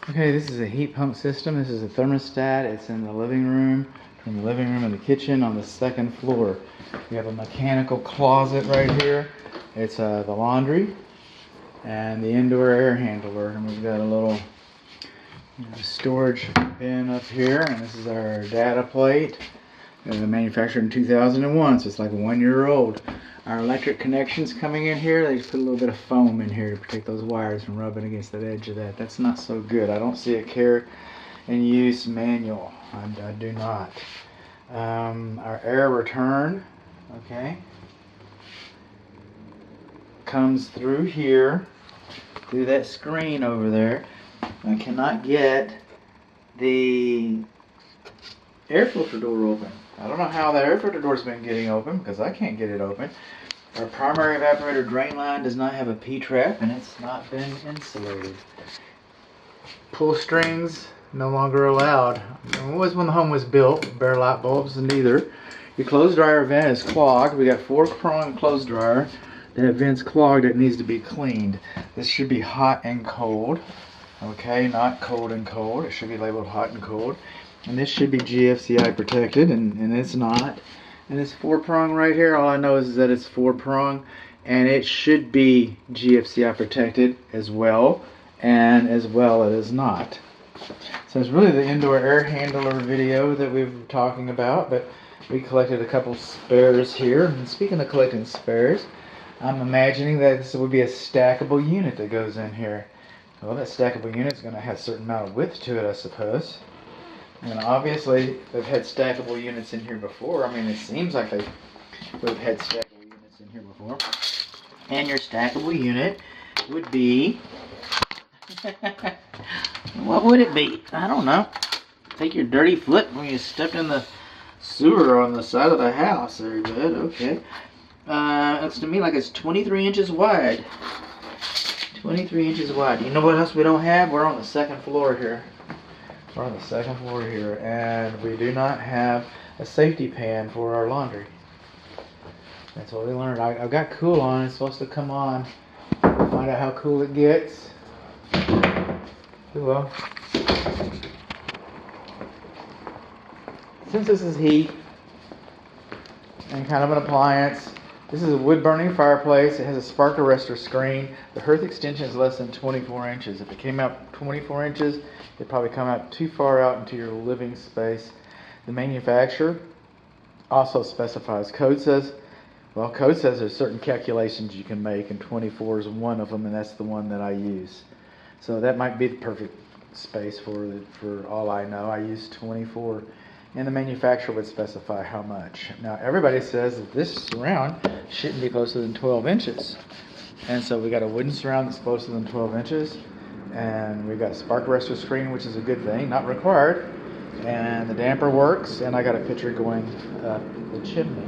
Okay, this is a heat pump system. This is a thermostat. It's in the living room, from the living room and the kitchen on the second floor. We have a mechanical closet right here. It's the laundry and the indoor air handler. And we've got a little storage bin up here. And this is our data plate. Manufactured in 2001, so it's like 1 year old. Our electric connections coming in here, they just put a little bit of foam in here to protect those wires from rubbing against that edge of that. That's not so good. I don't see a care and use manual. I do not. Our air return, okay, comes through here, through that screen over there. I cannot get the air filter door open. I don't know how the air filter door's been getting open because I can't get it open. Our primary evaporator drain line does not have a P-trap and it's not been insulated. Pull strings no longer allowed. It was when the home was built, bare light bulbs neither. Your clothes dryer vent is clogged. We got 4-prong clothes dryer. That vent's clogged. It needs to be cleaned. This should be hot and cold. Okay, not cold and cold. It should be labeled hot and cold. And this should be GFCI protected, and it's not. And this 4-prong right here, all I know is that it's 4-prong, and it should be GFCI protected as well, and as well it is not. So it's really the indoor air handler video that we were talking about, but we collected a couple spares here. And speaking of collecting spares, I'm imagining that this would be a stackable unit that goes in here. Well, that stackable unit is going to have a certain amount of width to it, I suppose. And obviously, they've had stackable units in here before. I mean, it seems like they've had stackable units in here before. And your stackable unit would be... what would it be? I don't know. Take your dirty foot when you stepped in the sewer on the side of the house. There, bud. Okay. Looks to me like it's 23 inches wide. 23 inches wide. You know what else we don't have? We're on the second floor here. We're on the second floor here, and we do not have a safety pan for our laundry. That's what we learned. I've got cool on. It's supposed to come on. We'll find out how cool it gets. We will. Since this is heat and kind of an appliance, this is a wood-burning fireplace. It has a spark arrestor screen. The hearth extension is less than 24 inches. If it came out 24 inches, it'd probably come out too far out into your living space. The manufacturer also specifies. Code says there's certain calculations you can make, and 24 is one of them, and that's the one that I use. So that might be the perfect space for all I know. I use 24. And the manufacturer would specify how much. Now, everybody says that this surround shouldn't be closer than 12 inches. And so we got a wooden surround that's closer than 12 inches. And we've got a spark arrestor screen, which is a good thing, not required. And the damper works. And I got a picture going up the chimney.